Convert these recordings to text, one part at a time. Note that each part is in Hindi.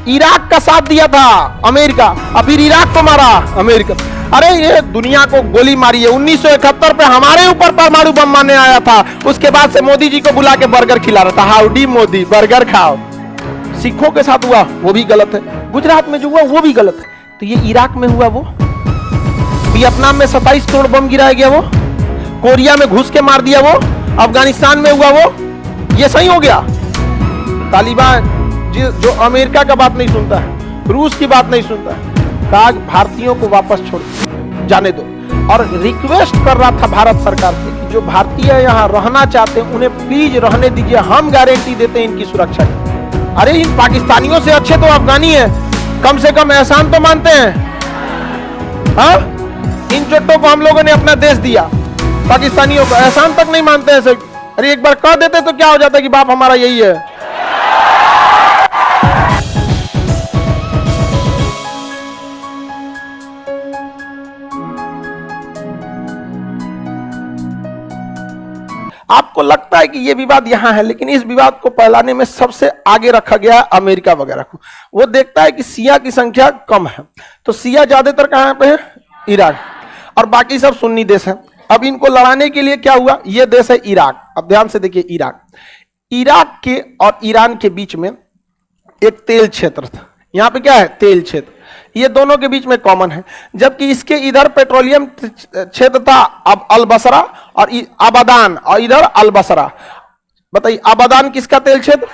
इराक का साथ दिया था अमेरिका, और फिर इराक को मारा अमेरिका। अरे ये दुनिया को गोली मारी है। 1971 पे हमारे ऊपर परमाणु बम मारने आया था, उसके बाद से मोदी जी को बुला के बर्गर खिला रहा था, हाउडी मोदी बर्गर खाओ। सिखों के साथ हुआ वो भी गलत है, गुजरात में जो हुआ वो भी गलत है, तो ये इराक में हुआ वो, वियतनाम में 27 करोड़ बम गिराया गया वो, कोरिया में घुस के मार दिया वो, अफगानिस्तान में हुआ वो, ये सही हो गया? तालिबान जो अमेरिका का बात नहीं सुनता है, रूस की बात नहीं सुनता है, कहा भारतीयों को वापस छोड़ जाने दो। और रिक्वेस्ट कर रहा था भारत सरकार से कि जो भारतीय यहाँ रहना चाहते हैं उन्हें प्लीज रहने दीजिए, हम गारंटी देते हैं इनकी सुरक्षा की। अरे इन पाकिस्तानियों से अच्छे तो अफगानी है, कम से कम एहसान तो मानते हैं। हाँ, इन चोटों को हम लोगों ने अपना देश दिया, पाकिस्तानियों को एहसान तक नहीं मानते हैं। अरे एक बार कह देते तो क्या हो जाता कि बाप हमारा यही है। आपको लगता है कि ये विवाद यहां है, लेकिन इस विवाद को फैलाने में सबसे आगे रखा गया अमेरिका वगैरह को। वो देखता है कि सिया की संख्या कम है, तो सिया ज्यादातर कहां पे है? ईरान, और बाकी सब सुन्नी देश है। अब इनको लड़ाने के लिए क्या हुआ? ये देश है इराक। अब ध्यान से देखिए, इराक के और ईरान के बीच में एक तेल क्षेत्र था। यहां पे क्या है? तेल क्षेत्र। ये दोनों के बीच में कॉमन है, जबकि इसके इधर पेट्रोलियम क्षेत्र था, अब अल-बसरा और आबादान, और इधर अल-बसरा। बताइए, आबादान किसका तेल क्षेत्र?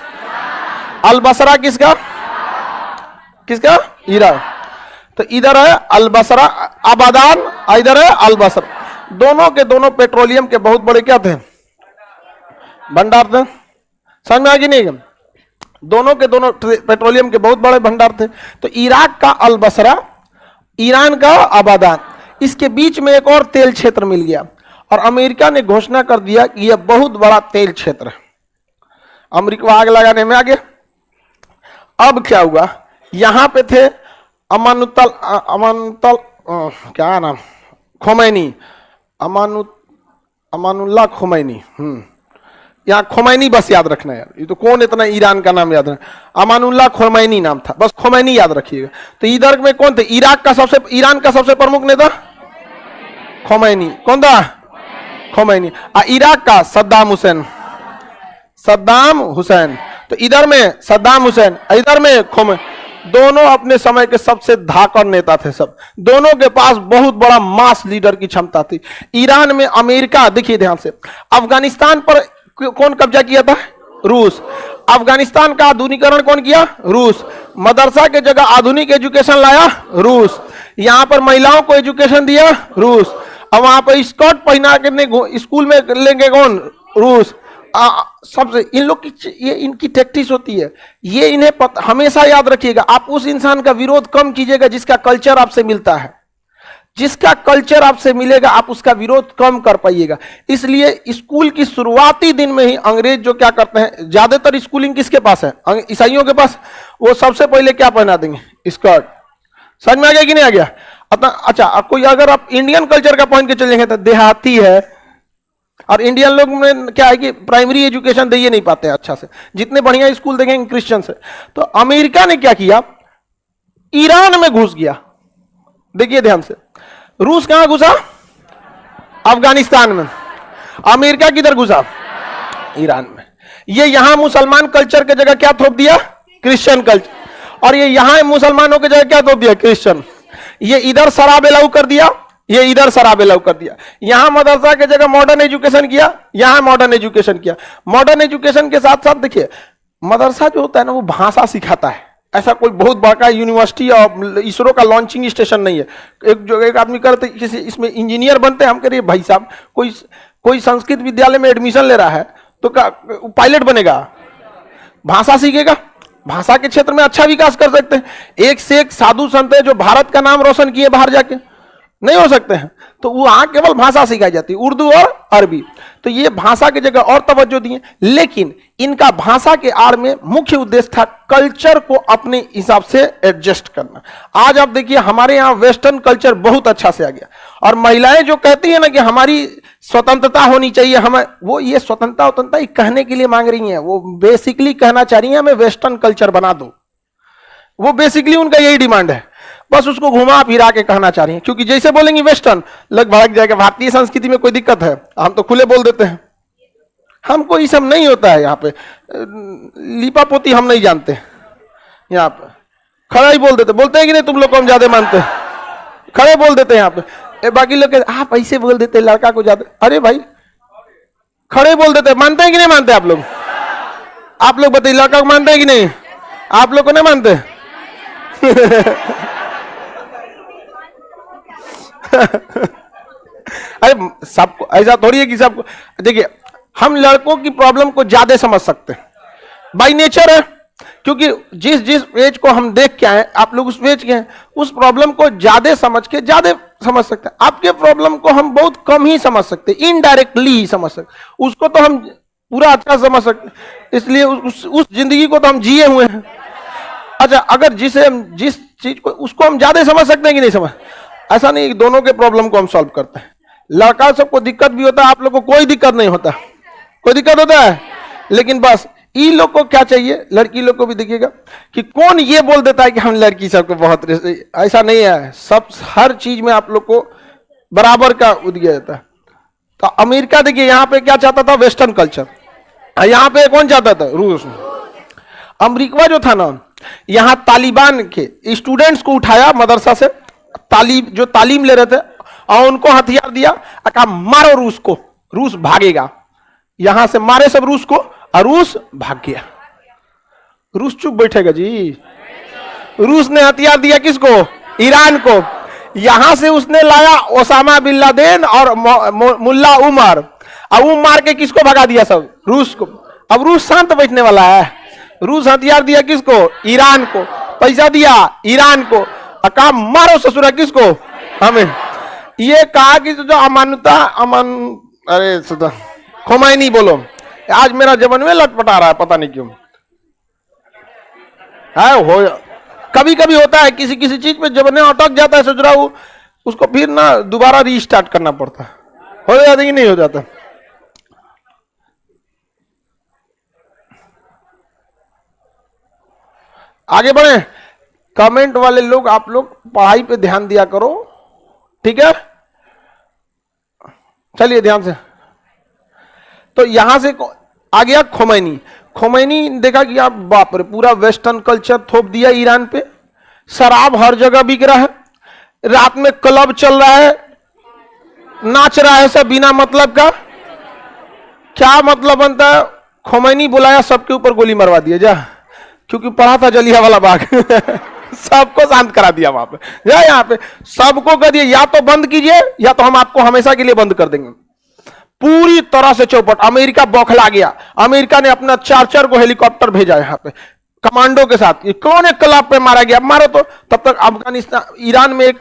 अल-बसरा किसका? किसका? ईरान। तो इधर है अल-बसरा आबादान, और इधर है अल-बसरा। दोनों के दोनों पेट्रोलियम के बहुत बड़े क्या थे? भंडार थे। समझ में आ गई नहीं? दोनों के दोनों पेट्रोलियम के बहुत बड़े भंडार थे। तो इराक का अल-बसरा, ईरान का आबादान, इसके बीच में एक और तेल क्षेत्र मिल गया, और अमेरिका ने घोषणा कर दिया कि यह बहुत बड़ा तेल क्षेत्र है। अमेरिका आग लगाने में आ गया। अब क्या हुआ? यहां पे थे क्या नाम, खोमैनी, अमानुल्लाह खोमैनी। यहाँ खोमैनी बस याद रखना यार, ये तो कौन इतना ईरान का नाम याद रखना। अमानुल्लाह खोमैनी नाम था, बस खोमैनी याद रखिएगा। तो इधर में कौन थे? ईरान का सबसे प्रमुख नेता खोमैनी। कौन था? खोमैनी। इराक का सद्दाम हुसैन। तो इधर में सद्दाम हुसैन, इधर में खोमैनी। दोनों अपने समय के सबसे धाकड़ नेता थे सब। दोनों के पास बहुत बड़ा मास लीडर की क्षमता थी। ईरान में अमेरिका, देखिए ध्यान से, अफगानिस्तान पर कौन कब्जा किया था? रूस। अफगानिस्तान का आधुनिकीकरण कौन किया? रूस। मदरसा के जगह आधुनिक एजुकेशन लाया रूस। यहां पर महिलाओं को एजुकेशन दिया रूस। अब वहां पर स्कर्ट पहना के स्कूल में लेंगे कौन? रूस। सबसे इन लोग की ये इनकी टैक्टिस होती है, ये इन्हें हमेशा याद रखिएगा। आप उस इंसान का विरोध कम कीजिएगा जिसका कल्चर आपसे मिलता है। जिसका कल्चर आपसे मिलेगा आप उसका विरोध कम कर पाइएगा। इसलिए स्कूल की शुरुआती दिन में ही अंग्रेज जो क्या करते हैं, ज्यादातर स्कूलिंग किसके पास है? ईसाइयों के पास। वो सबसे पहले क्या पहना देंगे? स्कर्ट। समझ में आ गया कि नहीं आ गया? अच्छा, कोई अगर आप इंडियन कल्चर का पॉइंट के चलेंगे तो देहाती है, और इंडियन लोग में क्या है कि प्राइमरी एजुकेशन दे ही नहीं पाते अच्छा से। जितने बढ़िया स्कूल देखेंगे क्रिश्चियन से। तो अमेरिका ने क्या किया? ईरान में घुस गया। देखिए ध्यान से, रूस कहां घुसा? अफगानिस्तान में। अमेरिका किधर घुसा? ईरान में। ये यहां मुसलमान कल्चर के जगह क्या थोप दिया? Christian culture. और ये यहां मुसलमानों की जगह क्या थोप दिया? क्रिश्चियन। ये इधर शराब अलाउ कर दिया, ये इधर शराब अलाउ कर दिया। यहां मदरसा के जगह मॉडर्न एजुकेशन किया, यहां मॉडर्न एजुकेशन किया। मॉडर्न एजुकेशन के साथ साथ देखिए, मदरसा जो होता है ना, वो भाषा सिखाता है। ऐसा कोई बहुत बड़ा यूनिवर्सिटी और इसरो का लॉन्चिंग स्टेशन नहीं है। एक आदमी करते किसी इसमें इंजीनियर बनते हैं, हम कह रहे भाई साहब कोई संस्कृत विद्यालय में एडमिशन ले रहा है तो पायलट बनेगा? भाषा सीखेगा, भाषा के क्षेत्र में अच्छा विकास कर सकते हैं। एक से एक साधु संत है जो भारत का नाम रोशन किए बाहर जाके, नहीं हो सकते हैं। तो वहां केवल भाषा सिखाई जाती है, उर्दू और अरबी। तो ये भाषा की जगह और तवज्जो दिए, लेकिन इनका भाषा के आड़ में मुख्य उद्देश्य था कल्चर को अपने हिसाब से एडजस्ट करना। आज आप देखिए हमारे यहाँ वेस्टर्न कल्चर बहुत अच्छा से आ गया, और महिलाएं जो कहती है ना कि हमारी स्वतंत्रता होनी चाहिए, हमें वो ये स्वतंत्रता कहने के लिए मांग रही हैं। वो बेसिकली कहना चाह रही है हमें वेस्टर्न कल्चर बना दो। वो बेसिकली उनका यही डिमांड है, बस उसको घुमा फिरा के कहना चाह रही हैं, क्योंकि जैसे बोलेंगे वेस्टर्न लग भड़क जाएगा। भारतीय संस्कृति में कोई दिक्कत है, हम तो खुले बोल देते हैं, हमको ये सब नहीं होता है। यहाँ पे लिपा पोती हम नहीं जानते, यहाँ पे खड़ा ही बोल देते, बोलते हैं कि नहीं तुम लोग को हम ज्यादा मानते हैं, खड़े बोल देते हैं यहाँ पे। बाकी लोग आप ऐसे बोल देते लड़का को ज्यादा, अरे भाई खड़े बोल देते, मानते हैं कि नहीं मानते आप लोग? आप लोग बताइए लड़का को मानते हैं कि नहीं? आप लोग को नहीं मानते? अरे सबको ऐसा थोड़ी है कि सबको, देखिए हम लड़कों की प्रॉब्लम को ज्यादा समझ सकते हैं, बाई नेचर है, क्योंकि जिस जिस एज को हम देख के आए, आप लोग उस एज के हैं, उस प्रॉब्लम को ज्यादा समझ के ज्यादा समझ सकते हैं। आपके प्रॉब्लम को हम बहुत कम ही समझ सकते हैं, इनडायरेक्टली ही समझ सकते, उसको तो हम पूरा अच्छा समझ सकते, इसलिए उस जिंदगी को तो हम जिए हुए हैं। अच्छा, अगर जिस चीज को उसको हम ज्यादा समझ सकते हैं कि नहीं समझ, ऐसा नहीं, दोनों के प्रॉब्लम को हम सॉल्व करते हैं। लड़का सबको दिक्कत भी होता है, आप लोग को कोई दिक्कत नहीं होता, कोई दिक्कत होता है, लेकिन बस इन लोग को क्या चाहिए, लड़की लोग को भी देखिएगा कि कौन ये बोल देता है कि हम लड़की सबको बहुत, ऐसा नहीं है, सब हर चीज में आप लोग को बराबर का दिया जाता है। तो अमेरिका देखिए यहाँ पे क्या चाहता था, वेस्टर्न कल्चर, यहाँ पे कौन चाहता था, रूस। अमेरिका जो था ना, यहाँ तालिबान के स्टूडेंट्स को उठाया मदरसा से, जो तालीम ले रहे थे, और उनको हथियार दिया, कहा मारो रूस को, रूस भागेगा। यहां से मारे सब रूस को, और रूस भाग गया। रूस चुप बैठेगा जी? रूस ने हथियार दिया किसको? ईरान को। यहां से उसने लाया ओसामा बिन लादेन और मुल्ला उमर, और वो मार के किसको भगा दिया? सब रूस को। अब रूस शांत बैठने वाला है? रूस हथियार दिया किसको? ईरान को। पैसा दिया ईरान को, कहा मारो ससुरा किसको? हमें। ये कहा कि जो अमानता अरे सुधा खोमैनी बोलो, आज मेरा जबन में लटपटा रहा है, पता नहीं क्यों है। हो कभी कभी होता है, किसी किसी चीज पे जबने अटक जाता है, सोच रहा हूं उसको फिर ना दोबारा रीस्टार्ट करना पड़ता है। हो जाता कि नहीं हो जाता? आगे बढ़े। कमेंट वाले लोग, आप लोग पढ़ाई पे ध्यान दिया करो, ठीक है? चलिए ध्यान से। तो यहां से आ गया खोमैनी। खोमैनी देखा कि आप बाप रे, पूरा वेस्टर्न कल्चर थोप दिया ईरान पे। शराब हर जगह बिक रहा है, रात में क्लब चल रहा है, नाच रहा है सब बिना मतलब का। क्या मतलब बनता है? खोमैनी बुलाया, सबके ऊपर गोली मरवा दिया जा, क्योंकि पढ़ा था जलियांवाला बाग। सबको शांत करा दिया वहां पे, या यहाँ पे सबको कह दिया या तो बंद कीजिए, या तो हम आपको हमेशा के लिए बंद कर देंगे। पूरी तरह से चौपट। अमेरिका बौखला गया। अमेरिका ने अपना 4-4 को हेलीकॉप्टर भेजा यहाँ पे कमांडो के साथ। ये कौन एक क्लब पे मारा गया, मारो तो। तब तक अफगानिस्तान, ईरान में एक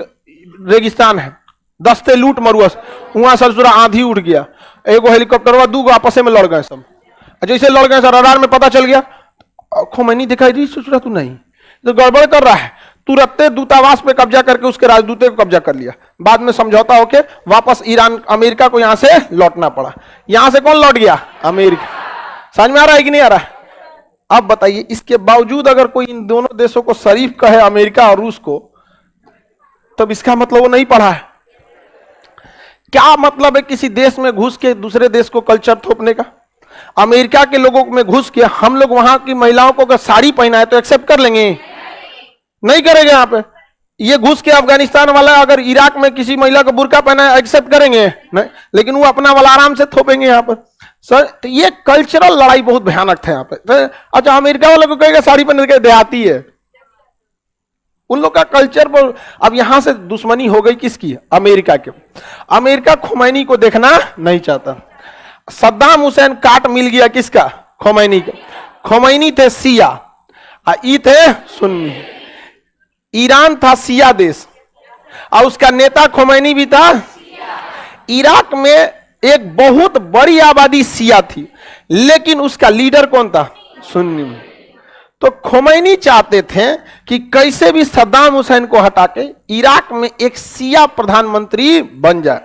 रेगिस्तान है, दस्ते लूट मरुआ, वहां सरसुरा आंधी उठ गया। एक हेलीकॉप्टर हुआ, 2 आपस में लड़ गए सब। जैसे लड़ गए सर, रडार में पता चल गया। खोमैनी दिखाई दी, सोच तू नहीं तो गड़बड़ कर रहा है, तुरंत दूतावास पे कब्जा करके उसके राजदूत को कब्जा कर लिया। बाद में समझौता होके वापस ईरान, अमेरिका को यहां से लौटना पड़ा। यहां से कौन लौट गया? अमेरिका। समझ में आ रहा है कि नहीं आ रहा है? अब बताइए, इसके बावजूद अगर कोई इन दोनों देशों को शरीफ कहे, अमेरिका और रूस को, तब इसका मतलब वो नहीं पढ़ा है। क्या मतलब है किसी देश में घुस के दूसरे देश को कल्चर थोपने का? अमेरिका के लोगों में घुस के हम लोग वहां की महिलाओं को अगर साड़ी पहना है तो एक्सेप्ट कर लेंगे? नहीं करेंगे। यहाँ पे ये घुस के अफगानिस्तान वाला अगर इराक में किसी महिला को बुर्का पहना है, एक्सेप्ट करेंगे? नहीं। लेकिन वो अपना वाला आराम से थोपेंगे यहाँ पर। सर, तो ये कल्चरल लड़ाई बहुत भयानक था यहाँ पे। अच्छा, अमेरिका वाले को कहेगा साड़ी पहन के देहाती है, उन लोग का कल्चर पर। अब यहां से दुश्मनी हो गई किसकी? अमेरिका के। अमेरिका खोमैनी को देखना नहीं चाहता। सद्दाम हुसैन काट मिल गया किसका? खोमैनी का। खोमैनी थे शिया, ई थे सुन्नी। ईरान था शिया देश, और उसका नेता खोमैनी भी था। इराक में एक बहुत बड़ी आबादी शिया थी, लेकिन उसका लीडर कौन था? सुन्नी। तो खोमैनी चाहते थे कि कैसे भी सद्दाम हुसैन को हटा के इराक में एक शिया प्रधानमंत्री बन जाए।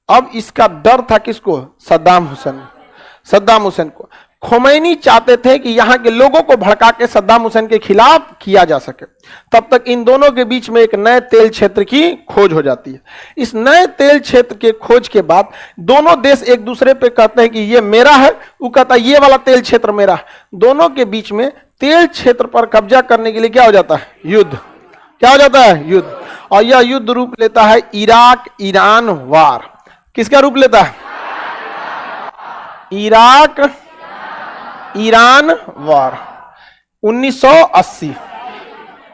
अब इसका डर था किसको? सद्दाम हुसैन को। खोमैनी चाहते थे कि यहां के लोगों को भड़का के सद्दाम हुसैन के खिलाफ किया जा सके। तब तक इन दोनों के बीच में एक नए तेल क्षेत्र की खोज हो जाती है। इस नए तेल क्षेत्र के खोज के बाद दोनों देश एक दूसरे पे कहते हैं कि ये मेरा है, वो कहता है ये वाला तेल क्षेत्र मेरा है। दोनों के बीच में तेल क्षेत्र पर कब्जा करने के लिए क्या हो जाता है? युद्ध। क्या हो जाता है? युद्ध। और यह युद्ध रूप लेता है इराक ईरान वार। किसका रूप लेता है? इराक ईरान वार 1980।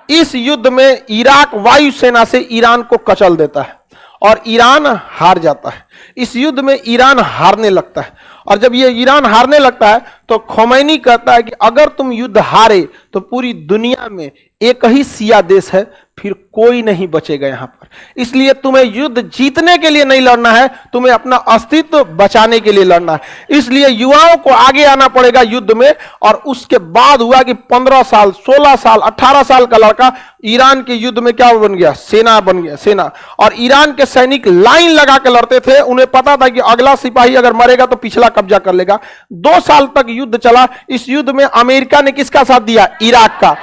इस युद्ध में इराक वायुसेना से ईरान को कचल देता है और ईरान हार जाता है। इस युद्ध में ईरान हारने लगता है और जब ये ईरान हारने लगता है तो खोमैनी कहता है कि अगर तुम युद्ध हारे तो पूरी दुनिया में एक ही शिया देश है, फिर कोई नहीं बचेगा यहां पर। इसलिए तुम्हें युद्ध जीतने के लिए नहीं लड़ना है, तुम्हें अपना अस्तित्व बचाने के लिए लड़ना है। इसलिए युवाओं को आगे आना पड़ेगा युद्ध में। और उसके बाद हुआ कि 15 साल 16 साल 18 साल का लड़का ईरान के युद्ध में क्या बन गया? सेना बन गया, सेना। और ईरान के सैनिक लाइन लगा के लड़ते थे। उन्हें पता था कि अगला सिपाही अगर मरेगा तो पिछला कब्जा कर लेगा। 2 साल तक युद्ध चला। इस युद्ध में अमेरिका ने किसका साथ दिया? इराक का।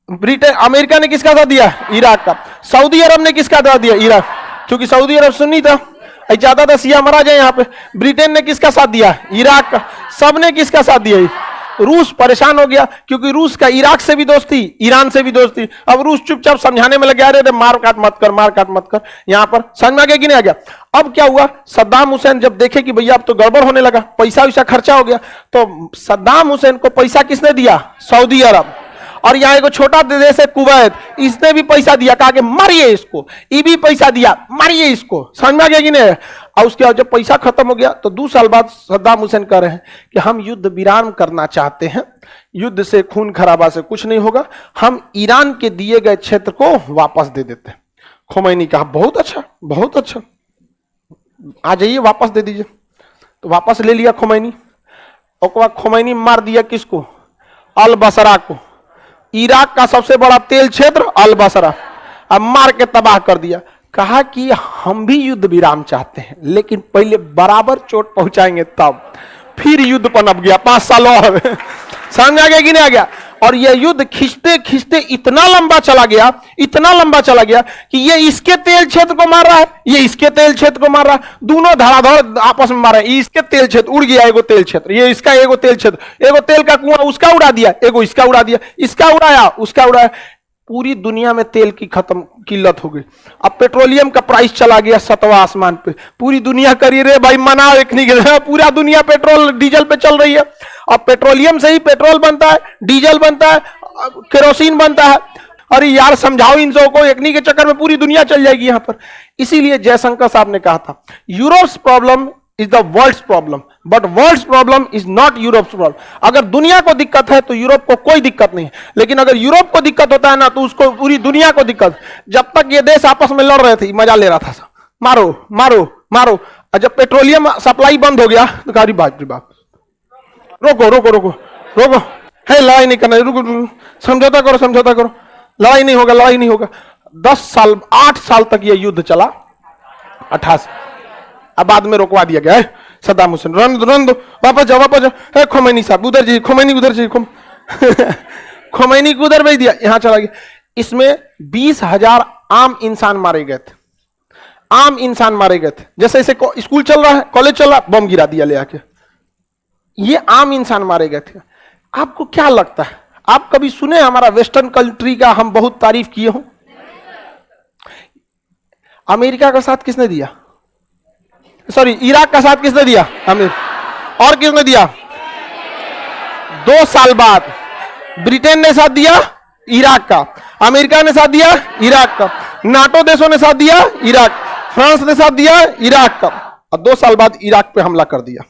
ब्रिटेन, अमेरिका ने किसका साथ दिया? इराक का। सऊदी अरब ने किसका साथ दिया? इराक, क्योंकि सऊदी अरब सुन्नी था, ज्यादा था शिया मरा जाए यहां पे। ब्रिटेन ने किसका साथ दिया? इराक का। सबने किसका साथ दिया? रूस परेशान हो गया क्योंकि रूस का इराक से भी दोस्ती, ईरान से भी दोस्ती। अब रूस चुपचाप समझाने में लगे, अरे मार काट मत कर, मार काट मत कर। यहां पर समझ में आ गया कि नहीं आ गया? अब क्या हुआ? सद्दाम हुसैन जब देखे कि भैया अब तो गड़बड़ होने लगा, पैसा वैसा खर्चा हो गया, तो सद्दाम हुसैन को पैसा किसने दिया? सऊदी अरब। और यहां एक छोटा देश है कुवैत, इसने भी पैसा दिया, कहा कि मारिए इसको। ये भी पैसा दिया, मारिए इसको। समझ में आ गया कि नहीं? और उसके बाद जब पैसा खत्म हो गया तो 2 साल बाद सद्दाम हुसैन कह रहे हैं कि हम युद्ध विराम करना चाहते हैं, युद्ध से खून खराबा से कुछ नहीं होगा, हम ईरान के दिए गए क्षेत्र को वापस दे देते हैं। खोमैनी कहा बहुत अच्छा, बहुत अच्छा, आ जाइए वापस दे दीजिए। तो वापस ले लिया खोमैनी। और बाद खोमैनी मार दिया किसको? अल बसरा को। इराक का सबसे बड़ा तेल क्षेत्र अल बसरा, अब मार के तबाह कर दिया। कहा कि हम भी युद्ध विराम चाहते हैं, लेकिन पहले बराबर चोट पहुंचाएंगे तब। फिर युद्ध पनप गया 5 साल और। समझ आ गया कि नहीं आ गया? और यह युद्ध खींचते खींचते इतना लंबा चला गया, इतना लंबा चला गया कि ये इसके तेल क्षेत्र को मार रहा है, ये इसके तेल क्षेत्र को मार रहा है, दोनों धड़ाधड़ आपस में मार रहे हैं। इसके तेल क्षेत्र उड़ गया, एगो तेल क्षेत्र, ये इसका एगो तेल क्षेत्र, एगो तेल का कुआं उसका उड़ा दिया, एगो इसका उड़ा दिया, इसका उड़ाया उसका उड़ाया। पूरी दुनिया में तेल की खत्म किल्लत हो गई। अब पेट्रोलियम का प्राइस चला गया 7वां आसमान पे। पूरी दुनिया करी रे भाई मना एक नहीं, पूरा दुनिया पेट्रोल डीजल पे चल रही है। अब पेट्रोलियम से ही पेट्रोल बनता है, डीजल बनता है, केरोसिन बनता है। अरे यार समझाओ इन सबको, एक नहीं के चक्कर में पूरी दुनिया चल जाएगी यहां पर। इसीलिए जयशंकर साहब ने कहा था Europe's problem is the world's problem, but world's problem is not Europe's problem. अगर दुनिया को दिक्कत है तो यूरोप को कोई दिक्कत नहीं, लेकिन अगर यूरोप को दिक्कत होता है ना तो उसको पूरी दुनिया को दिक्कत। जब तक ये देश आपस में लड़ रहे थे मजा ले रहा था, मारो मारो मारो। और जब पेट्रोलियम सप्लाई बंद हो गया तो कारी बात बात, रोको रोको रोको रोको, है लड़ाई नहीं करना, रुको समझौता करो समझौता करो, लड़ाई नहीं होगा लड़ाई नहीं होगा। 10 साल 8 साल तक ये युद्ध चला, 88। अब बाद में रोकवा दिया गया है सद्दाम हुसैन, रन दो वापस जाओ वापस जाओ। खोमैनी साहब उधर जी, खोमैनी उधर जी, खोमैनी को उधर भेज दिया, यहां चला गया। इसमें 20,000 आम इंसान मारे गए थे, आम इंसान मारे गए थे। जैसे जैसे स्कूल चल रहा है, कॉलेज चल रहा है, बम गिरा दिया ले आके। ये आम इंसान मारे गए थे। आपको क्या लगता है, आप कभी सुने हमारा वेस्टर्न कंट्री का हम बहुत तारीफ किए हो? अमेरिका का साथ किसने दिया? सॉरी, इराक का साथ किसने दिया? अमीर। और किसने दिया? 2 साल बाद ब्रिटेन ने साथ दिया इराक का, अमेरिका ने साथ दिया इराक का, नाटो देशों ने साथ दिया इराक, फ्रांस ने साथ दिया इराक का, और 2 साल बाद इराक पे हमला कर दिया।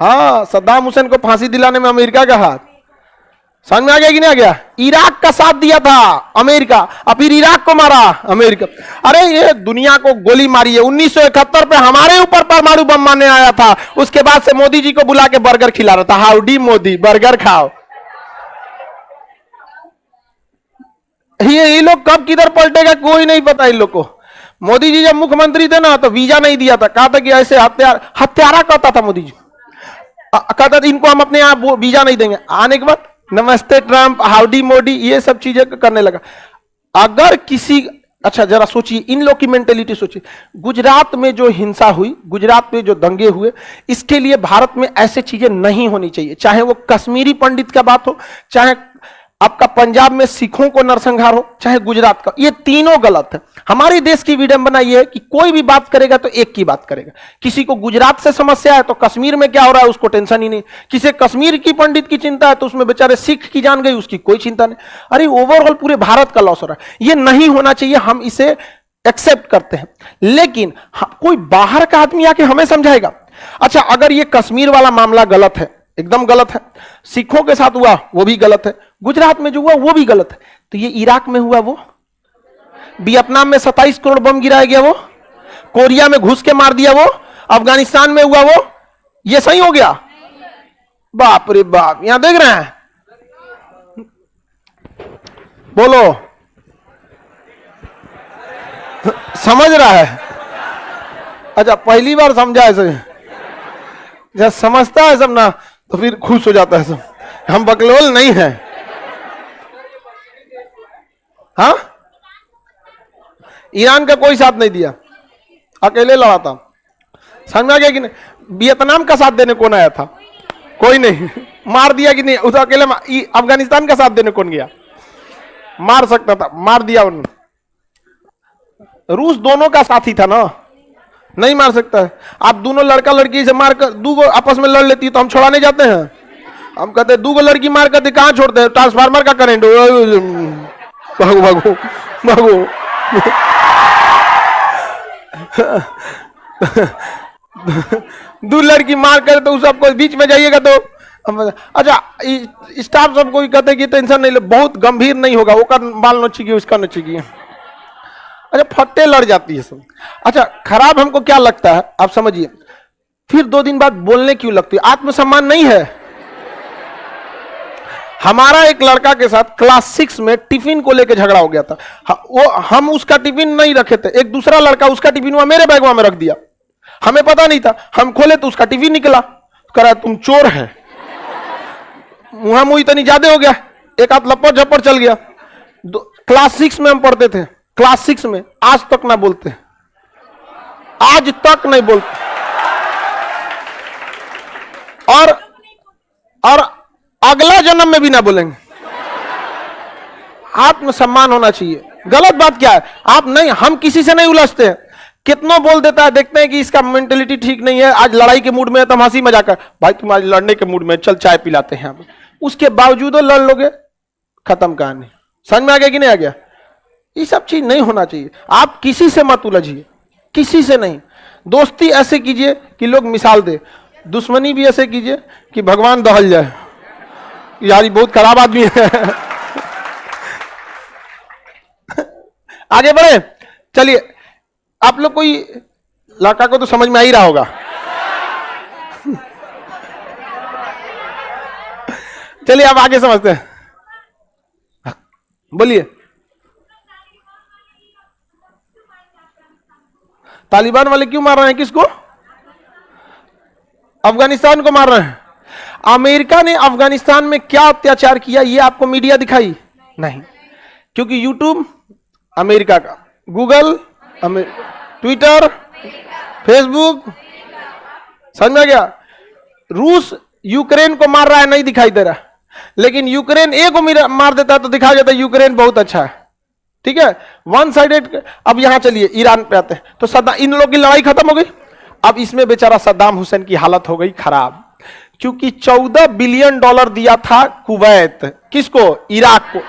हाँ, सद्दाम हुसैन को फांसी दिलाने में अमेरिका का हाथ। समझ में आ गया कि नहीं आ गया? इराक का साथ दिया था अमेरिका, और फिर इराक को मारा अमेरिका। अरे ये दुनिया को गोली मारी है। 1971 पे हमारे ऊपर परमाणु बम मारने आया था, उसके बाद से मोदी जी को बुला के बर्गर खिला रहा था, हाउडी मोदी बर्गर खाओ। ये लोग कब किधर पलटेगा कोई नहीं पता इन लोग को। मोदी जी जब मुख्यमंत्री थे ना तो वीजा नहीं दिया था, कहा था कि ऐसे हत्यारा कहता था मोदी जी। कहता था इनको हम अपने यहाँ वीजा नहीं देंगे, आने के बाद नमस्ते ट्रंप, हाउडी मोदी, ये सब चीजें करने लगा। अगर किसी, अच्छा जरा सोचिए, इन लोग की मेंटेलिटी सोचिए। गुजरात में जो हिंसा हुई, गुजरात में जो दंगे हुए, इसके लिए भारत में ऐसे चीजें नहीं होनी चाहिए। चाहे वो कश्मीरी पंडित का बात हो, चाहे आपका पंजाब में सिखों को नरसंहार हो, चाहे गुजरात का, ये तीनों गलत है। हमारे देश की विडंबना यह है कि कोई भी बात करेगा तो एक की बात करेगा। किसी को गुजरात से समस्या है तो कश्मीर में क्या हो रहा है उसको टेंशन ही नहीं, किसी कश्मीर की पंडित की चिंता है तो उसमें बेचारे सिख की जान गई, उसकी कोई चिंता नहीं। अरे ओवरऑल पूरे भारत का लॉस हो रहा है, ये नहीं होना चाहिए। हम इसे एक्सेप्ट करते हैं, लेकिन कोई बाहर का आदमी आके हमें समझाएगा। अच्छा, अगर ये कश्मीर वाला मामला गलत है, एकदम गलत है, सिखों के साथ हुआ वो भी गलत है, गुजरात में जो हुआ वो भी गलत है, तो ये इराक में हुआ वो, वियतनाम में 27 करोड़ बम गिराया गया वो, कोरिया में घुस के मार दिया वो, अफगानिस्तान में हुआ वो, ये सही हो गया? बाप रे बाप, यहां देख रहे हैं, बोलो समझ रहा है? अच्छा, पहली बार समझा है सर, जब समझता है सब ना तो फिर खुश हो जाता है सब। हम बकलोल नहीं है। हाँ, ईरान का कोई साथ नहीं दिया, अकेले लड़ा था। समझ में आ गया कि नहीं? वियतनाम का साथ देने कौन आया था? कोई नहीं। मार दिया कि नहीं? उस अकेले अफगानिस्तान का साथ देने कौन गया? मार सकता था, मार दिया उन्होंने। रूस दोनों का साथी था ना, नहीं मार सकता है। आप दोनों लड़का लड़की से मारकर दो आपस में लड़ लेती तो हम छोड़ाने जाते हैं? हम कहते हैं दो लड़की मार करते कहां छोड़ते हैं? ट्रांसफार्मर का करंट, भागो भागो भागो। दो लड़की मार कर तो सबको बीच में जाइएगा तो अच्छा, स्टाफ सबको भी कहते हैं कि टेंशन नहीं ले, बहुत गंभीर नहीं होगा, वो बाल नोचेगी उसका नोचेगी। अच्छा, फट्टे लड़ जाती है सब। अच्छा, खराब हमको क्या लगता है आप समझिए, फिर 2 दिन बाद बोलने क्यों लगती है? आत्मसम्मान नहीं है। हमारा एक लड़का के साथ क्लास 6 में टिफिन को लेकर झगड़ा हो गया था। वो हम उसका टिफिन नहीं रखे थे, एक दूसरा लड़का उसका टिफिन हुआ मेरे बैग में रख दिया, हमें पता नहीं था। हम खोले तो उसका टिफिन निकला, करा तुम चोर है, मुहा मुही तो नहीं ज्यादा हो गया, एक हाथ लपड़ झपड़ चल गया। क्लास 6 में हम पढ़ते थे, क्लास 6 में, आज तक ना बोलते, आज तक नहीं बोलते। और अगला जन्म में भी ना बोलेंगे। आत्मसम्मान होना चाहिए। गलत बात क्या है? आप नहीं, हम किसी से नहीं उलझते हैं, कितनों बोल देता है, देखते हैं कि इसका मेंटेलिटी ठीक नहीं है, आज लड़ाई के मूड में है तो हम हंसी मजाक कर, भाई तुम आज लड़ने के मूड में, चल चाय पिलाते हैं। उसके बावजूद लड़ लोगे, खत्म कहानी। समझ में आ गया कि नहीं आ गया? ये सब चीज नहीं होना चाहिए। आप किसी से मत उलझिए, किसी से नहीं। दोस्ती ऐसे कीजिए कि लोग मिसाल दे, दुश्मनी भी ऐसे कीजिए कि भगवान दहल जाए, यार ये बहुत खराब आदमी है। आगे बढ़े, चलिए। आप लोग कोई लड़का को तो समझ में आ ही रहा होगा। चलिए अब आगे समझते हैं, बोलिए। तालिबान वाले क्यों मार रहे हैं? किसको? अफगानिस्तान को मार रहे हैं। अमेरिका ने अफगानिस्तान में क्या अत्याचार किया ये आपको मीडिया दिखाई नहीं, क्योंकि यूट्यूब अमेरिका का, गूगल ट्विटर, फेसबुक, समझ में आ गया? रूस यूक्रेन को मार रहा है, नहीं दिखाई दे रहा, लेकिन यूक्रेन एक को मार देता है तो दिखा जाता है यूक्रेन बहुत अच्छा है। ठीक है, वन साइडेड। अब यहां चलिए ईरान पे आते हैं, तो सद्दाम, इन लोगों की लड़ाई खत्म हो गई। अब इसमें बेचारा सद्दाम हुसैन की हालत हो गई खराब, क्योंकि $14 बिलियन दिया था कुवैत, किसको? इराक को,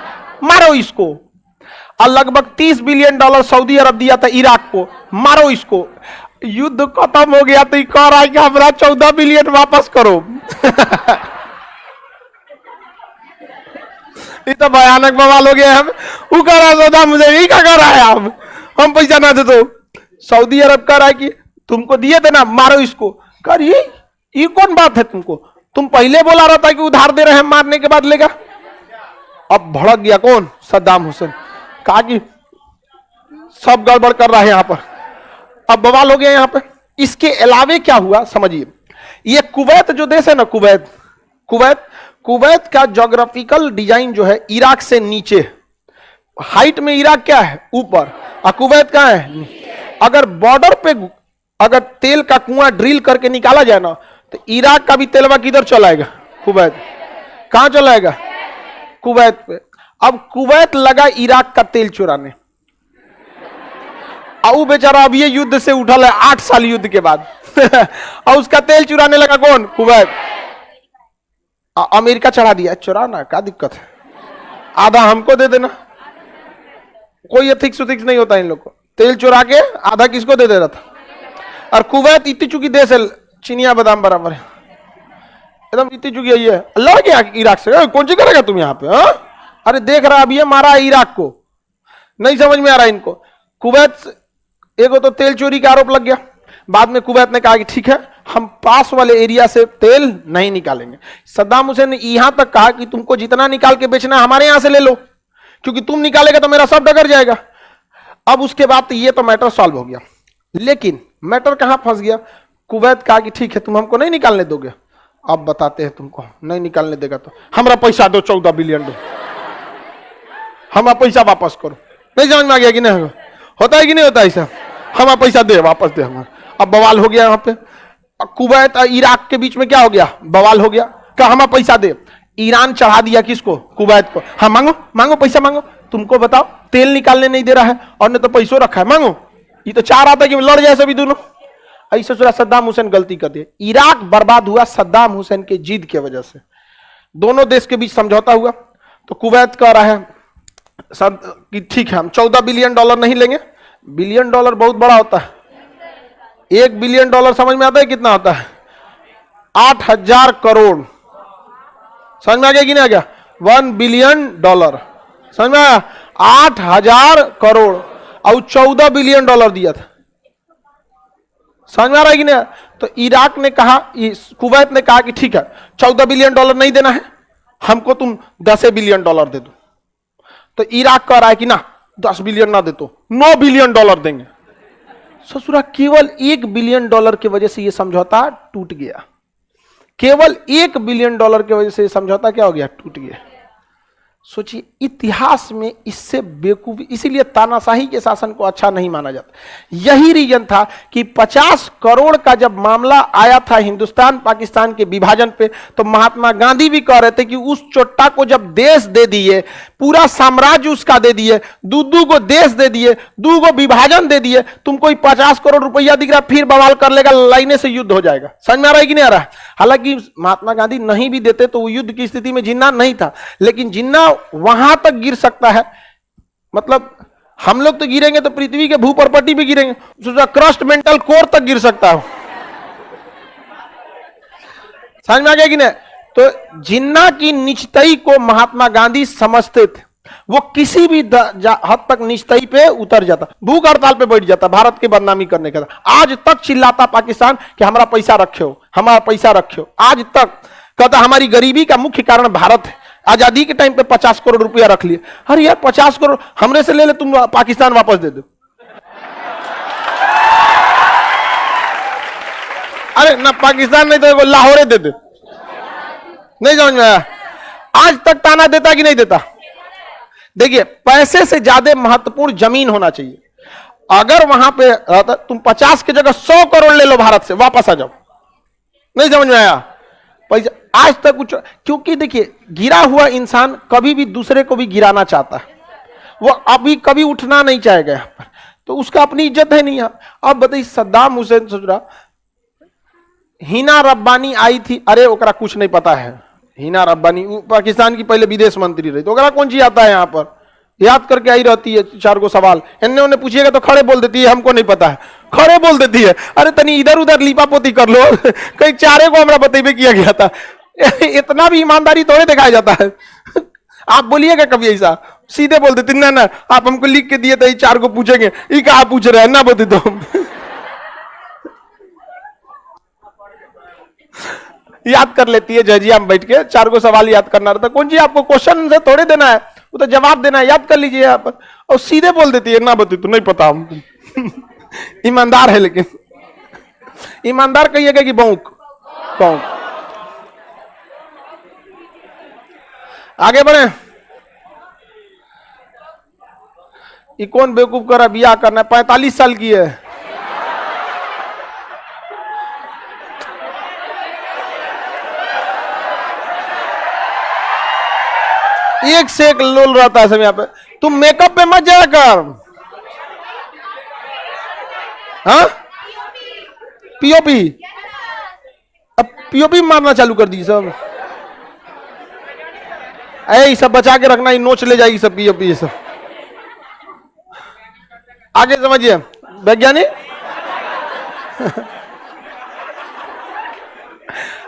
मारो इसको। और लगभग $30 बिलियन सऊदी अरब दिया था इराक को, मारो इसको। युद्ध खत्म हो गया तो कह रहा है कि हमारा 14 बिलियन वापस करो। ये तो भयानक बवाल हो गया। वो कह रहा है सद्दाम हुसैन, ये क्या कर रहा है? हम पैसा ना दे तो सऊदी अरब कह रहा है कि तुमको दिए थे ना, मारो इसको। कर ये कौन बात है? तुमको, तुम पहले बोला रहा था कि उधार दे रहे हैं, मारने के बाद लेगा। अब भड़क गया कौन? सद्दाम हुसैन, कहा कि सब गड़बड़ कर रहा है यहां पर। अब बवाल हो गया यहां पर। इसके अलावे क्या हुआ समझिए, ये कुवैत जो देश है ना, कुवैत कुवैत कुवैत का ज्योग्राफिकल डिजाइन जो है इराक से नीचे, हाइट में इराक क्या है ऊपर, और कुवैत कहां है। अगर बॉर्डर पे अगर तेल का कुआं ड्रिल करके निकाला जाए ना, तो इराक का भी तेलवा किधर चलाएगा, कुवैत। कहां चलाएगा, कुवैत पे। अब कुवैत लगा इराक का तेल चुराने, और बेचारा अब ये युद्ध से उठल है 8 साल युद्ध के बाद और उसका तेल चुराने लगा कौन, कुवैत। अमेरिका चढ़ा दिया, चुराना क्या दिक्कत है, आधा हमको दे देना, कोई एथिक्स उथिक्स नहीं होता इन लोग को। तेल चुरा के आधा किसको दे देता था। और कुवैत इतनी चुकी देश है, चिनिया बादाम बराबर है, एकदम इतनी चुकी है। लड़ गया इराक से, कौन सी करेगा तुम यहाँ पे, हा? अरे देख रहा, अब ये मारा है इराक को, नहीं समझ में आ रहा इनको। कुवैत एगो तो तेल चोरी का आरोप लग गया, बाद में कुवैत ने कहा कि ठीक है हम पास वाले एरिया से तेल नहीं निकालेंगे। सद्दाम हुसैन ने यहां तक कहा कि तुमको जितना निकाल के बेचना है हमारे यहां से ले लो, क्योंकि तुम निकालेगा तो मेरा सब डगर जाएगा। अब उसके बाद तो ये तो मैटर सॉल्व हो गया, लेकिन मैटर कहां फंस गया, कुवैत कहा कि ठीक है तुम हमको नहीं निकालने दोगे, अब बताते हैं तुमको, नहीं निकालने देगा तो हमारा पैसा दो, 14 बिलियन दो, हमारा पैसा वापस करो। नहीं समझ में आ गया कि नहीं, होता है कि नहीं होता ऐसा, हमारा पैसा दे, वापस दे हमारा। अब बवाल हो गया यहाँ पे, कुवैत और इराक के बीच में क्या हो गया, बवाल हो गया, कहा हमारा पैसा दे। ईरान चढ़ा दिया किसको, कुवैत को, हाँ मांगो मांगो पैसा मांगो, तुमको बताओ तेल निकालने नहीं दे रहा है और ने तो पैसों रखा है, मांगो। ये तो चाह रहा था कि लड़ जाए सभी दोनों, ऐसे सोचा। सद्दाम हुसैन गलती कर दिए, इराक बर्बाद हुआ सद्दाम हुसैन के जिद की वजह से। दोनों देश के बीच समझौता हुआ, तो कुवैत कह रहा है सब कि ठीक है हम 14 बिलियन डॉलर नहीं लेंगे। बिलियन डॉलर बहुत बड़ा होता है, 1 बिलियन डॉलर समझ में आता है कितना होता है, 8000 करोड़। समझ में आ गया कि नहीं आ गया, 1 बिलियन डॉलर, समझ में आया, 8000 करोड़ और 14 बिलियन डॉलर दिया था। समझ में आ रहा है कि नहीं। तो इराक ने कहा, कुवैत ने कहा कि ठीक है 14 बिलियन डॉलर नहीं देना है हमको, तुम 10 बिलियन डॉलर दे दो। तो इराक कह रहा है कि ना 10 बिलियन ना दे तो 9 बिलियन डॉलर देंगे। ससुरा केवल 1 बिलियन डॉलर की वजह से यह समझौता टूट गया, केवल 1 बिलियन डॉलर की वजह से यह समझौता क्या हो गया, टूट गया। सोचिए इतिहास में इससे बेवकूफी, इसीलिए तानाशाही के शासन को अच्छा नहीं माना जाता। यही रीजन था कि 50 करोड़ का जब मामला आया था हिंदुस्तान पाकिस्तान के विभाजन पे, तो महात्मा गांधी भी कह रहे थे कि उस चोट्टा को जब देश दे दिए, पूरा साम्राज्य उसका दे दिए, दूधू को देश दे दिए, दू को विभाजन दे दिए, तुमको 50 करोड़ रुपया दिख रहा, फिर बवाल कर लेगा, लाइने से युद्ध हो जाएगा। समझ में आ रहा है कि नहीं आ रहा। हालांकि महात्मा गांधी नहीं भी देते तो वो युद्ध की स्थिति में जिन्ना नहीं था, लेकिन जिन्ना वहां तक गिर सकता है, मतलब हम लोग तो गिरेंगे तो पृथ्वी के भूपर्पटी भी गिरेंगे, क्रस्ट मेंटल कोर तक गिर सकता है। समझ में आ गया कि नहीं। तो जिन्ना की निश्चयी को महात्मा गांधी समझते थे, वो किसी भी हद तक निश्चयी पे उतर जाता, भूख हड़ताल पे बैठ जाता, भारत की बदनामी करने का। आज तक चिल्लाता पाकिस्तान कि हमारा पैसा रखे हो, हमारा पैसा रखे हो, आज तक कहता हमारी गरीबी का मुख्य कारण भारत है। आजादी के टाइम पे 50 करोड़ रुपया रख लिए, अरे यार 50 करोड़ हमरे से ले ले, तुम पाकिस्तान वापस दे दो। अरे ना पाकिस्तान नहीं तो लाहौर दे दो। नहीं समझ में आया। आज तक ताना देता कि नहीं देता। देखिए पैसे से ज्यादा महत्वपूर्ण जमीन होना चाहिए। अगर वहां पे रहता तुम 50 की जगह 100 करोड़ ले लो भारत से, वापस आ जाओ। नहीं समझ में आया। पैसा आज तक कुछ, क्योंकि देखिए गिरा हुआ इंसान कभी भी दूसरे को भी गिराना चाहता है, वो अभी कभी उठना नहीं चाहेगा यहां पर, तो उसका अपनी इज्जत है नहीं। अब बताइए सद्दाम हुसैन सोच रहा, हिना रब्बानी आई थी, अरे ओकरा कुछ नहीं पता है। हिना रब्बानी पाकिस्तान की पहले विदेश मंत्री रही, तो ओकरा कौन सी आता है, यहाँ पर याद करके आई रहती है 4 गो सवाल, इन्हें उन्हें पूछिएगा तो खड़े बोल देती है हमको नहीं पता है, खड़े बोल देती है। अरे तनी इधर उधर लीपा पोती कर लो कहीं 4 को हमरा बतेबे किया गया था। इतना भी ईमानदारी थोड़े दिखाया जाता है। आप बोलिएगा कभी ऐसा, सीधे बोल देते ना ना आप हमको लिख के दिए तो ये 4 को पूछेंगे, ये कहा पूछ रहे हैं ना बते तो याद कर लेती है जजिया में बैठ के 4 को सवाल याद करना रहता। कौन जी आपको क्वेश्चन से थोड़े देना है, वो तो जवाब देना है, याद कर लीजिए यहाँ पर। और सीधे बोल देती है ना बते तो नहीं पता हम ईमानदार है, लेकिन ईमानदार कहिएगा कि बौक कौन? आगे बढ़े। ये कौन बेवकूफ कर रहा बियाह करना है? 45 साल की है। एक से एक लोल रहता है सब यहाँ पे। तुम मेकअप पे मत जाया कर। हाँ, पीओपी। अब पीओपी मारना चालू कर दी सब। ऐ सब बचा के रखना, ये नोच ले जाएगी सब पीओपी ये सब। आगे समझिए वैज्ञानिक।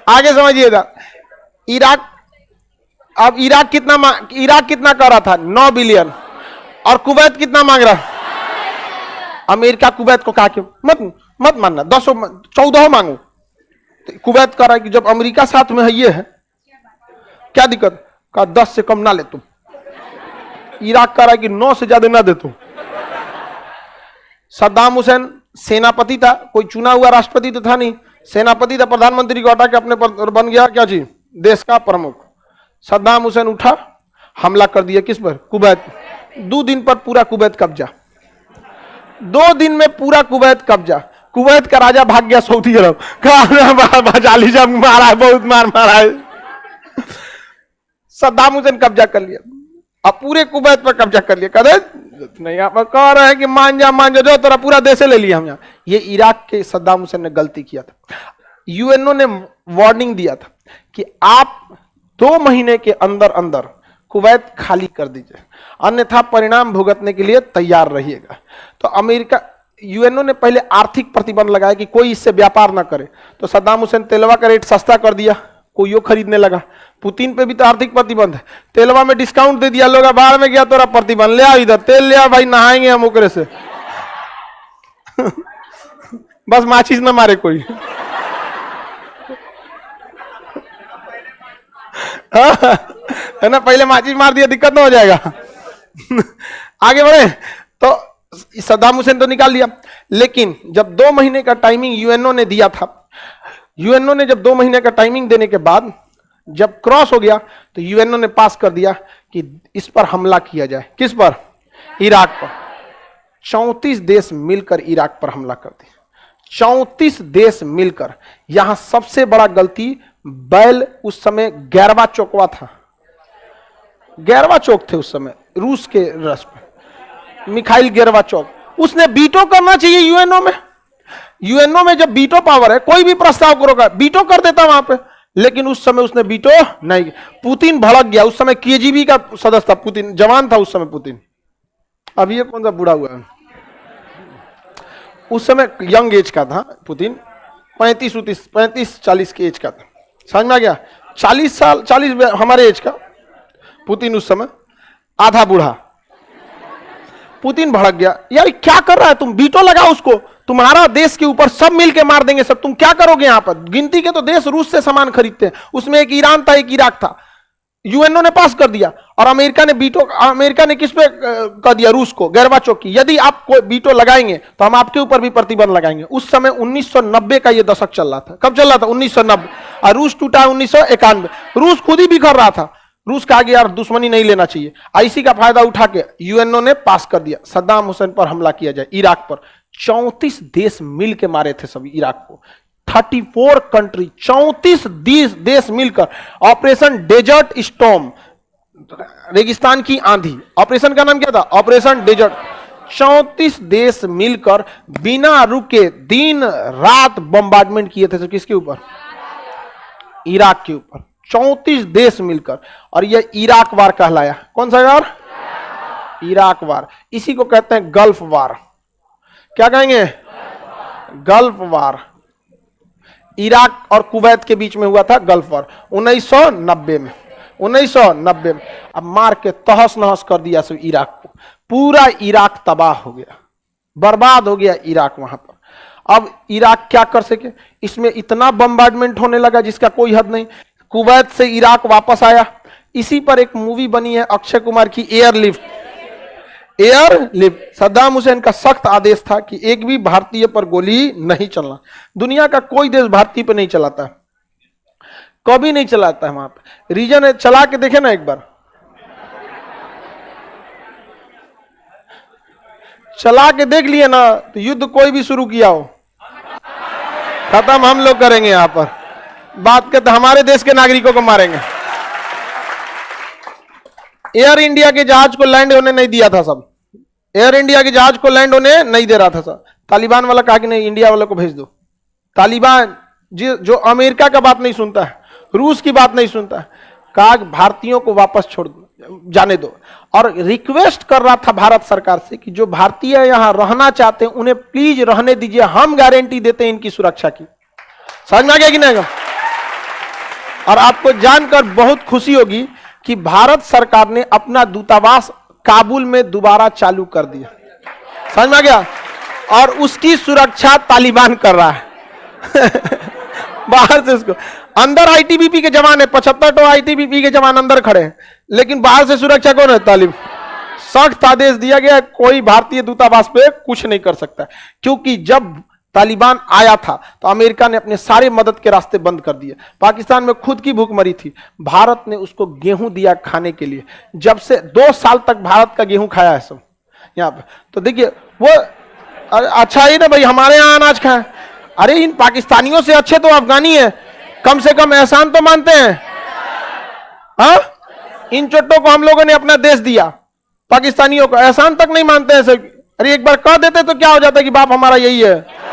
आगे समझिएगा। इराक, अब इराक कितना कर रहा था? 9 बिलियन। और कुवैत कितना मांग रहा? अमेरिका कुवैत को कहा कि मत मानना, 10 14 मांगो। तो कुवैत कह रहा है कि जब अमेरिका साथ में है ये है क्या दिक्कत? कहा 10 से कम ना ले तुम। इराक कह रहा है कि 9 से ज्यादा ना दे तुम। सद्दाम हुसैन सेनापति था, कोई चुना हुआ राष्ट्रपति तो था नहीं, सेनापति था। प्रधानमंत्री को हटा के अपने पर बन गया क्या चीज? देश का प्रमुख। सद्दाम हुसैन उठा, हमला कर दिया किस पर? कुवैत। 2 दिन पर पूरा कुवैत कब्जा। 2 दिन में पूरा कुवैत कब्जा। कुवैत का राजा भाग गया सऊदी अरब। बचा लीजिए, मारा है, बहुत मारा है। सद्दाम हुसैन कब्जा कर लिया, अब पूरे कुवैत पर कब्जा कर लिया। कहते नहीं, आप कह रहे हैं कि मान जा जो तेरा पूरा देश ले लिया हम यहाँ। ये इराक के सद्दाम हुसैन ने गलती किया था। यूएनओ ने वार्निंग दिया था कि आप 2 महीने के अंदर अंदर कुवैत खाली कर दीजिए, अन्यथा परिणाम भुगतने के लिए तैयार रहिएगा। तो अमेरिका, यूएनओ ने पहले आर्थिक प्रतिबंध लगाया कि कोई इससे व्यापार ना करे। तो सद्दाम हुसैन तेलवा का रेट सस्ता कर दिया, कोई वो खरीदने लगा। पुतिन पे भी तो आर्थिक प्रतिबंध है, तेलवा में डिस्काउंट दे दिया, लोग बाहर में गया तो प्रतिबंध, ले आओ इधर तेल ले आओ भाई, नहाएंगे हम ओकरे से। बस माचिस ना मारे कोई। है ना, पहले माचिस मार दिया, दिक्कत ना हो जाएगा। आगे बढ़े। तो सद्दाम हुसैन तो निकाल लिया, लेकिन जब 2 महीने का टाइमिंग यूएनओ ने दिया था, यूएनओ ने जब 2 महीने का टाइमिंग देने के बाद जब क्रॉस हो गया तो यूएनओ ने पास कर दिया कि इस पर हमला किया जाए। किस पर? इराक पर। 34 देश मिलकर इराक पर हमला कर दिया। 34 देश मिलकर। यहां सबसे बड़ा गलती बैल, उस समय गैरवा चौकवा था, गैरवा चौक थे उस समय रूस के रस में, मिखाइल गैरवा चौक। उसने बीटो करना चाहिए यूएनओ में। यूएनओ में जब बीटो पावर है, कोई भी प्रस्ताव करोगा बीटो कर देता वहां पे, लेकिन उस समय उसने बीटो नहीं। पुतिन भड़क गया, उस समय केजीबी का सदस्य था पुतिन, जवान था उस समय पुतिन। अब ये कौन सा बूढ़ा हुआ है? उस समय यंग एज का था पुतिन, 35-40 के एज का था। समझ में आ गया? 40 साल, 40 हमारे एज का पुतिन, उस समय आधा बूढ़ा। पुतिन भड़क गया, यार क्या कर रहा है तुम, बीटो लगाओ उसको, तुम्हारा देश के ऊपर सब मिलके मार देंगे सब, तुम क्या करोगे? यहां पर गिनती के तो देश रूस से सामान खरीदते हैं, उसमें एक ईरान था, एक इराक था। यूएनओ ने पास कर दिया और अमेरिका ने बीटो, अमेरिका ने किस पे कर दिया? रूस को, गैरबाचोव की। यदि आप कोई बीटो लगाएंगे तो हम आपके ऊपर भी प्रतिबंध लगाएंगे। उस समय 1990 का ये दशक चल रहा था। कब चल रहा था? 1990। और रूस टूटा 1991। रूस खुद ही बिखर रहा था। रूस का आगे यार दुश्मनी नहीं लेना चाहिए, इसी का फायदा उठा के यूएनओ ने पास कर दिया सद्दाम हुसैन पर हमला किया जाए, इराक पर। 34 देश मिल के मारे थे सभी इराक को। 34 कंट्री, 34 देश मिलकर ऑपरेशन डेजर्ट स्टॉर्म, रेगिस्तान की आंधी, ऑपरेशन का नाम क्या था? Operation desert. 34 देश मिलकर बिना रुके दिन रात बम्बार्डमेंट किए थे। किसके ऊपर? इराक के ऊपर। 34 देश मिलकर, और यह इराक वार कहलाया। कौन सा वार? इराक वार। इसी को कहते हैं गल्फ वार। क्या कहेंगे? गल्फ वार। इराक और कुवैत के बीच में हुआ था गल्फ वार 1990 में। 1990 में अब मार के तहस नहस कर दिया सब इराक को। पूरा इराक तबाह हो गया, बर्बाद हो गया इराक वहां पर। अब इराक क्या कर सके? इसमें इतना बम्बार्डमेंट होने लगा जिसका कोई हद नहीं। कुवैत से इराक वापस आया। इसी पर एक मूवी बनी है अक्षय कुमार की, एयरलिफ्ट। एयरलिफ्ट। सद्दाम हुसैन का सख्त आदेश था कि एक भी भारतीय पर गोली नहीं चलना। दुनिया का कोई देश भारतीय पर नहीं चलाता, कभी नहीं चलाता है वहां पे। रीजन है, चला के देखे ना एक बार, चला के देख लिए ना, तो युद्ध कोई भी शुरू किया हो, खत्म हम लोग करेंगे। यहां पर बात करते हमारे देश के नागरिकों को मारेंगे। एयर इंडिया के जहाज को लैंड होने नहीं दिया था सब, एयर इंडिया के जहाज को लैंड होने नहीं दे रहा था सब। तालिबान वाला कहा कि नहीं, इंडिया वालों को भेज दो। तालिबान जो अमेरिका का बात नहीं सुनता है, रूस की बात नहीं सुनता है, कहा भारतीयों को वापस छोड़ दो, जाने दो। और रिक्वेस्ट कर रहा था भारत सरकार से कि जो भारतीय यहां रहना चाहते हैं उन्हें प्लीज रहने दीजिए, हम गारंटी देते हैं इनकी सुरक्षा की। समझ में आ गया कि नहीं? और आपको जानकर बहुत खुशी होगी कि भारत सरकार ने अपना दूतावास काबुल में दोबारा चालू कर दिया। समझ में आ गया? और उसकी सुरक्षा तालिबान कर रहा है बाहर से उसको, अंदर आईटीबीपी के जवान है, 75 तो आईटीबीपी के जवान अंदर खड़े हैं, लेकिन बाहर से सुरक्षा कौन है? तालिबान। सख्त आदेश दिया गया, कोई भारतीय दूतावास पे कुछ नहीं कर सकता, क्योंकि जब तालिबान आया था तो अमेरिका ने अपने सारे मदद के रास्ते बंद कर दिए। पाकिस्तान में खुद की भूखमरी थी, भारत ने उसको गेहूं दिया खाने के लिए। जब से 2 साल तक भारत का गेहूं खाया है सब यहाँ पे। तो देखिए वो अच्छा ही ना भाई, हमारे यहाँ अनाज खाए। अरे इन पाकिस्तानियों से अच्छे तो अफगानी है, कम से कम एहसान तो मानते हैं। हाँ, इन चोटों को हम लोगों ने अपना देश दिया, पाकिस्तानियों को एहसान तक नहीं मानते हैं सब। अरे एक बार कह देते तो क्या हो जाता कि बाप हमारा यही है।